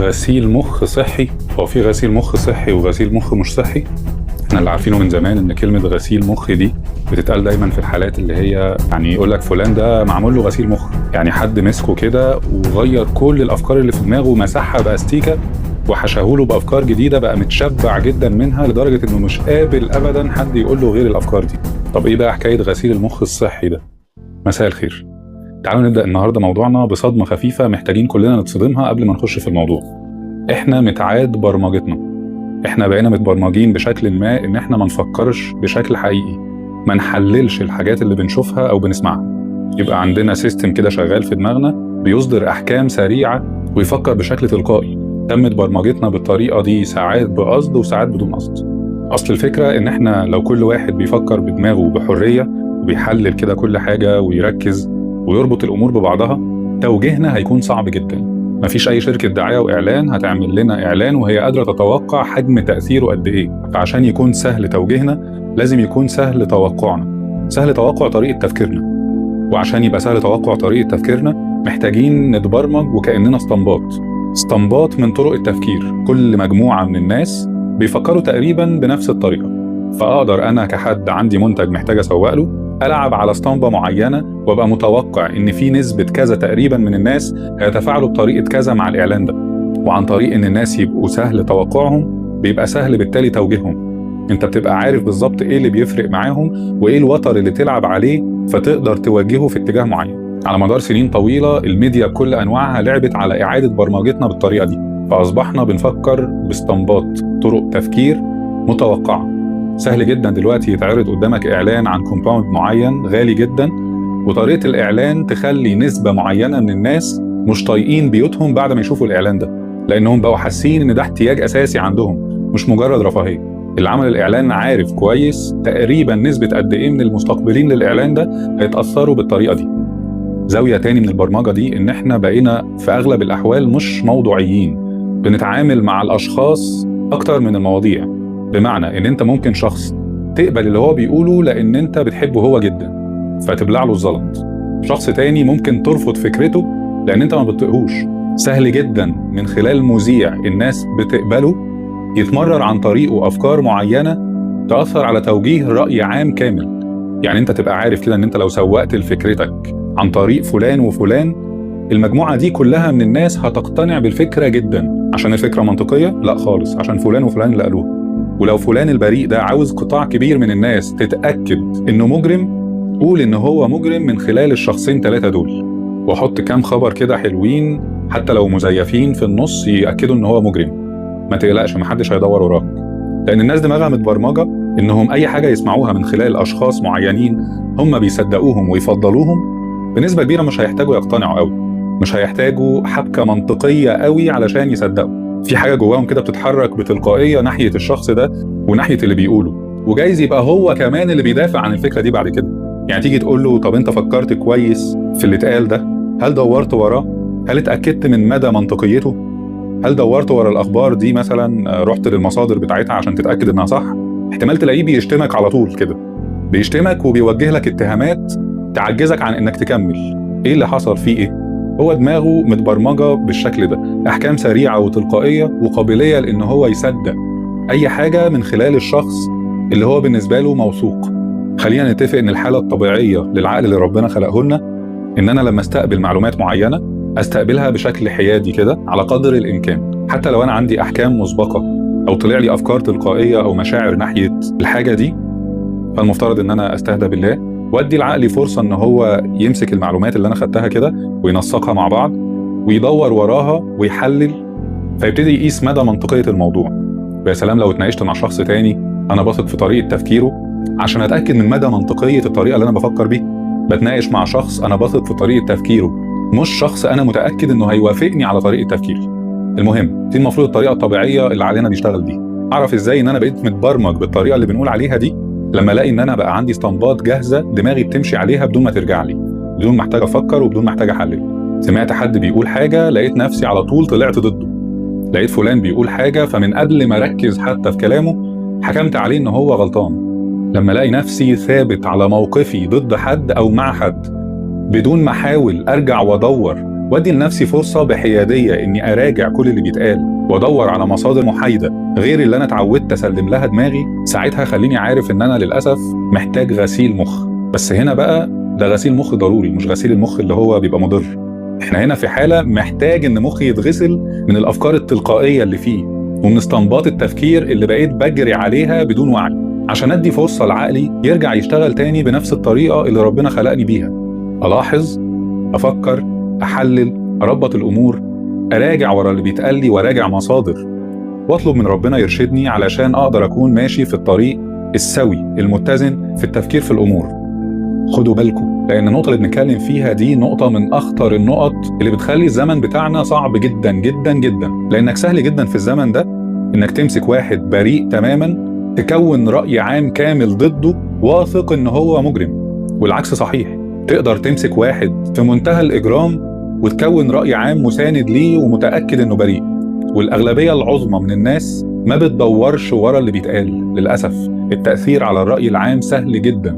غسيل مخ صحي. هو في غسيل مخ صحي وغسيل مخ مش صحي؟ احنا اللي عارفينه من زمان ان كلمة غسيل مخ دي بتتقال دايما في الحالات اللي هي يعني يقول لك فلان ده معمول له غسيل مخ، يعني حد مسكه كده وغير كل الافكار اللي في دماغه ومسحها باستيكة وحشاهوله بافكار جديدة، بقى متشبع جدا منها لدرجة انه مش قابل ابدا حد يقول له غير الافكار دي. طب ايه بقى حكاية غسيل المخ الصحي ده؟ مساء الخير. تعالوا نبدأ النهاردة موضوعنا بصدمة خفيفة محتاجين كلنا نتصدمها قبل ما نخش في الموضوع. احنا متعاد برمجتنا، احنا بقينا متبرمجين بشكل ما ان احنا ما نفكرش بشكل حقيقي، ما نحللش الحاجات اللي بنشوفها او بنسمعها. يبقى عندنا سيستم كده شغال في دماغنا بيصدر احكام سريعة ويفكر بشكل تلقائي. تمت برمجتنا بالطريقة دي ساعات بقصد وساعات بدون قصد. اصل الفكرة ان احنا لو كل واحد بيفكر بدماغه بحرية وبيحلل كده كل حاجة ويركز ويربط الامور ببعضها، توجيهنا هيكون صعب جدا. مفيش اي شركة دعاية واعلان هتعمل لنا اعلان وهي قادرة تتوقع حجم تأثيره قد ايه. فعشان يكون سهل توجيهنا لازم يكون سهل توقعنا، سهل توقع طريقة تفكيرنا. وعشان يبقى سهل توقع طريقة تفكيرنا محتاجين نتبرمج وكأننا اسطمبات من طرق التفكير. كل مجموعة من الناس بيفكروا تقريبا بنفس الطريقة، فأقدر أنا كحد عندي منتج محتاج أسوق له ألعب على اسطمبة معينة وابقى متوقع إن في نسبة كذا تقريبا من الناس هيتفاعلوا بطريقة كذا مع الإعلان ده. وعن طريق إن الناس يبقوا سهل توقعهم بيبقى سهل بالتالي توجيههم. أنت بتبقى عارف بالظبط إيه اللي بيفرق معاهم وإيه الوتر اللي تلعب عليه، فتقدر توجهه في اتجاه معين. على مدار سنين طويلة الميديا بكل أنواعها لعبت على إعادة برمجتنا بالطريقة دي، فأصبحنا بنفكر باسطمبات، طرق تفكير متوقعة. سهل جدا دلوقتي يتعرض قدامك إعلان عن كومباوند معين غالي جدا، وطريقة الإعلان تخلي نسبة معينة من الناس مش طايقين بيوتهم بعد ما يشوفوا الإعلان ده، لأنهم بقوا حاسين إن ده احتياج أساسي عندهم مش مجرد رفاهية. اللي عمل الإعلان عارف كويس تقريبا نسبة قد إيه من المستقبلين للإعلان ده هيتأثروا بالطريقة دي. زاوية تاني من البرمجة دي إن إحنا بقينا في أغلب الأحوال مش موضوعيين، بنتعامل مع الأشخاص أكتر من المواضيع. بمعنى إن أنت ممكن شخص تقبل اللي هو بيقوله لأن أنت بتحبه هو جدا فتبلع له الزلط، شخص تاني ممكن ترفض فكرته لأن أنت ما بتطيقهوش. سهل جدا من خلال مذيع الناس بتقبله يتمرر عن طريقه أفكار معينة تأثر على توجيه رأي عام كامل. يعني أنت تبقى عارف كده إن أنت لو سوقت لفكرتك عن طريق فلان وفلان المجموعة دي كلها من الناس هتقتنع بالفكرة جدا. عشان الفكرة منطقية؟ لا خالص، عشان فلان وفلان اللي قالوها. ولو فلان البريء ده عاوز قطاع كبير من الناس تتأكد إنه مجرم، قول إنه هو مجرم من خلال الشخصين 3 دول، وحط كام خبر كده حلوين حتى لو مزيفين في النص يأكدوا إنه هو مجرم. ما تقلقش، محدش هيدور وراك، لأن الناس دماغها متبرمجة إنهم أي حاجة يسمعوها من خلال أشخاص معينين هم بيصدقوهم ويفضلوهم بنسبة كبيرة مش هيحتاجوا يقتنعوا قوي، مش هيحتاجوا حبكة منطقية قوي علشان يصدقوا. في حاجة جواهم كده بتتحرك بتلقائية ناحية الشخص ده وناحية اللي بيقوله، وجايز يبقى هو كمان اللي بيدافع عن الفكرة دي بعد كده. يعني تيجي تقول له طب انت فكرت كويس في اللي اتقال ده؟ هل دورت وراه؟ هل اتأكدت من مدى منطقيته؟ هل دورت ورا الأخبار دي مثلا، رحت للمصادر بتاعتها عشان تتأكد انها صح؟ احتمال تلاقيه بيشتمك على طول كده، بيشتمك وبيوجه لك اتهامات تعجزك عن انك تكمل. ايه اللي حصل فيه ايه؟ هو دماغه متبرمجة بالشكل ده، احكام سريعة وتلقائية وقابلية لان هو يصدق اي حاجة من خلال الشخص اللي هو بالنسبة له موثوق. خلينا نتفق ان الحالة الطبيعية للعقل اللي ربنا خلقه لنا ان انا لما استقبل معلومات معينة استقبلها بشكل حيادي كده على قدر الامكان، حتى لو انا عندي احكام مسبقة او طلع لي افكار تلقائية او مشاعر ناحية الحاجة دي، فالمفترض ان انا استهدى بالله وادي لعقلي فرصة ان هو يمسك المعلومات اللي انا خدتها كده وينسقها مع بعض ويدور وراها ويحلل، فيبتدي يقيس مدى منطقية الموضوع. ويا سلام لو اتناقشت مع شخص تاني انا بثق في طريقة تفكيره عشان اتأكد من مدى منطقية الطريقة اللي انا بفكر بيه. بتناقش مع شخص انا بثق في طريقة تفكيره، مش شخص انا متأكد انه هيوافقني على طريقة تفكيري. المهم دي المفروض الطريقة الطبيعية اللي علينا نشتغل بيها. اعرف ازاي ان انا بقيت متبرمج بالطريقة اللي بنقول عليها دي؟ لما الاقي ان انا بقى عندي اسطمبات جاهزه دماغي بتمشي عليها بدون ما ترجع لي، بدون ما احتاج افكر وبدون ما احتاج احلل. سمعت حد بيقول حاجه لقيت نفسي على طول طلعت ضده، لقيت فلان بيقول حاجه فمن قبل ما اركز حتى في كلامه حكمت عليه ان هو غلطان. لما الاقي نفسي ثابت على موقفي ضد حد او مع حد بدون ما احاول ارجع وادور وادي لنفسي فرصة بحيادية اني اراجع كل اللي بيتقال وادور على مصادر محايدة غير اللي انا اتعودت اسلم لها دماغي، ساعتها خليني عارف ان انا للأسف محتاج غسيل مخ. بس هنا بقى ده غسيل مخ ضروري، مش غسيل المخ اللي هو بيبقى مضر. احنا هنا في حالة محتاج ان مخي يتغسل من الافكار التلقائية اللي فيه ومن استنباط التفكير اللي بقيت بجري عليها بدون وعي، عشان ادي فرصة لعقلي يرجع يشتغل تاني بنفس الطريقة اللي ربنا خلقني بيها. الاحظ، افكر، احلل، اربط الامور، اراجع ورا اللي بيتقال لي وراجع مصادر، واطلب من ربنا يرشدني علشان اقدر اكون ماشي في الطريق السوي المتزن في التفكير في الامور. خدوا بالكم، لان النقطة اللي بنتكلم فيها دي نقطة من اخطر النقط اللي بتخلي الزمن بتاعنا صعب جدا جدا جدا، لانك سهل جدا في الزمن ده انك تمسك واحد بريء تماما تكون رأي عام كامل ضده واثق ان هو مجرم، والعكس صحيح. تقدر تمسك واحد في منتهى الإجرام وتكون رأي عام مساند ليه ومتأكد انه بريء، والأغلبية العظمى من الناس ما بتدورش ورا اللي بيتقال. للأسف التأثير على الرأي العام سهل جدا،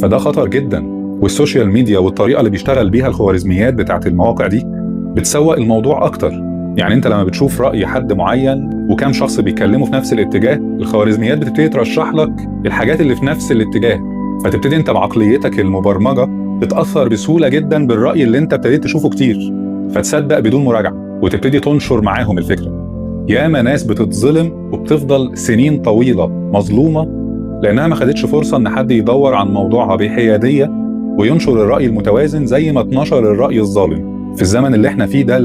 فده خطر جدا. والسوشيال ميديا والطريقة اللي بيشتغل بيها الخوارزميات بتاعت المواقع دي بتسوق الموضوع أكتر. يعني انت لما بتشوف رأي حد معين وكام شخص بيتكلموا في نفس الاتجاه، الخوارزميات بتبتدي ترشح لك الحاجات اللي في نفس الاتجاه، فتبتدي انت بعقليتك المبرمجة تتأثر بسهولة جدا بالرأي اللي انت ابتديت تشوفه كتير، فتصدق بدون مراجعة وتبتدي تنشر معاهم الفكرة. ياما ناس بتتظلم وبتفضل سنين طويلة مظلومة لأنها ما خدتش فرصة ان حد يدور عن موضوعها بحيادية وينشر الرأي المتوازن زي ما اتنشر الرأي الظالم. في الزمن اللي احنا فيه ده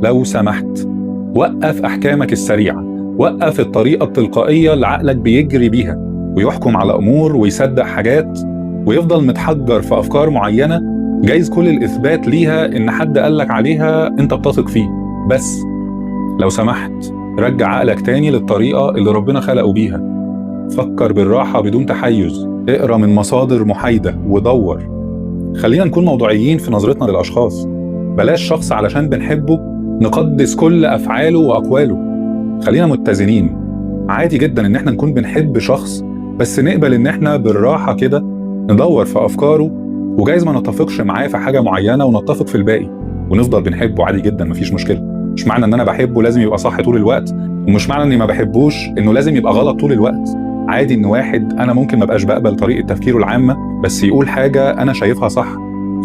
لو سمحت وقف أحكامك السريعة، وقف الطريقة التلقائية اللي عقلك بيجري بيها ويحكم على أمور ويصدق حاجات ويفضل متحجر في أفكار معينة جايز كل الإثبات ليها إن حد قالك عليها أنت بتثق فيه. بس لو سمحت رجع عقلك تاني للطريقة اللي ربنا خلقه بيها، فكر بالراحة بدون تحيز، اقرأ من مصادر محايدة ودور. خلينا نكون موضوعيين في نظرتنا للأشخاص، بلاش شخص علشان بنحبه نقدس كل أفعاله وأقواله. خلينا متزنين. عادي جدا إن احنا نكون بنحب شخص بس نقبل إن احنا بالراحة كده ندور في أفكاره، وجايز ما نتفقش معاه في حاجة معينة ونتفق في الباقي ونفضل بنحبه عادي جدا، مفيش مشكلة. مش معنى إن أنا بحبه لازم يبقى صح طول الوقت، ومش معنى إني ما بحبوش إنه لازم يبقى غلط طول الوقت. عادي إن واحد أنا ممكن ما بقاش بقبل طريقة تفكيره العامة بس يقول حاجة أنا شايفها صح،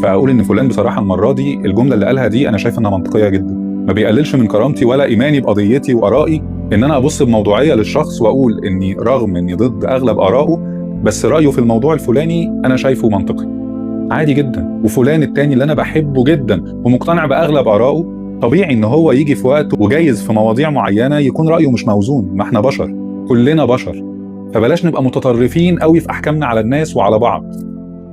فأقول إن فلان بصراحة المرة دي الجملة اللي قالها دي أنا شايف إنها منطقية جدا. ما بيقللش من كرامتي ولا إيماني بقضيتي وآرائي إن أنا أبص بموضوعية للشخص وأقول إني رغم إني ضد أغلب آرائه بس رأيه في الموضوع الفلاني أنا شايفه منطقي. عادي جدا. وفلان التاني اللي أنا بحبه جدا ومقتنع بأغلب آرائه طبيعي إن هو يجي في وقت وجايز في مواضيع معينة يكون رأيه مش موزون. ما إحنا بشر، كلنا بشر، فبلاش نبقى متطرفين قوي في أحكامنا على الناس وعلى بعض.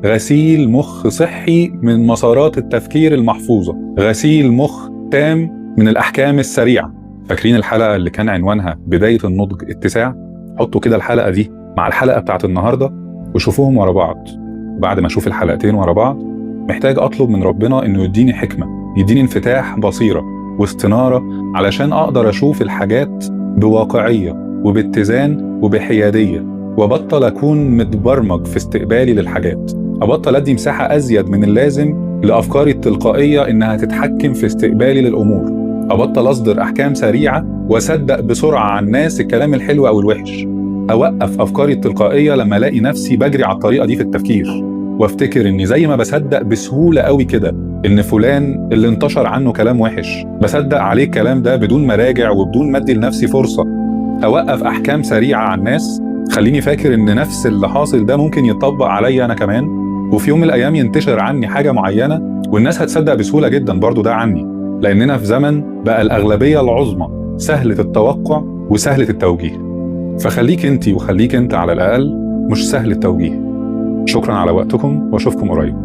غسيل مخ صحي من مسارات التفكير المحفوظة، غسيل مخ تام من الأحكام السريعة. فاكرين الحلقة اللي كان عنوانها بداية النضج اتساع؟ حطوا كده الحلقة دي مع الحلقة بتاعت النهاردة وشوفوهم ورا بعض. بعد ما أشوف الحلقتين ورا بعض محتاج أطلب من ربنا إنه يديني حكمة، يديني انفتاح بصيرة واستنارة علشان أقدر أشوف الحاجات بواقعية وباتزان وبحيادية، وأبطل أكون متبرمج في استقبالي للحاجات، أبطل أدي مساحة أزيد من اللازم لأفكاري التلقائية إنها تتحكم في استقبالي للأمور، أبطل أصدر أحكام سريعة وأصدق بسرعة عن الناس الكلام الحلو أو الوحش، أوقف أفكاري التلقائية لما ألاقي نفسي بجري على الطريقة دي في التفكير، وافتكر إني زي ما بصدق بسهولة قوي كده إن فلان اللي انتشر عنه كلام وحش بصدق عليه الكلام ده بدون ما راجع وبدون ما أدي لنفسي فرصة. أوقف أحكام سريعة عن الناس خليني فاكر إن نفس اللي حاصل ده ممكن يتطبق عليا أنا كمان، وفي يوم من الأيام ينتشر عني حاجة معينة والناس هتصدق بسهولة جدا برضو ده عني، لأننا في زمن بقى الأغلبية العظمى سهلة التوقع وسهلة التوجيه. فخليك انتي وخليك انت على الأقل مش سهل التوجيه. شكرا على وقتكم واشوفكم قريب.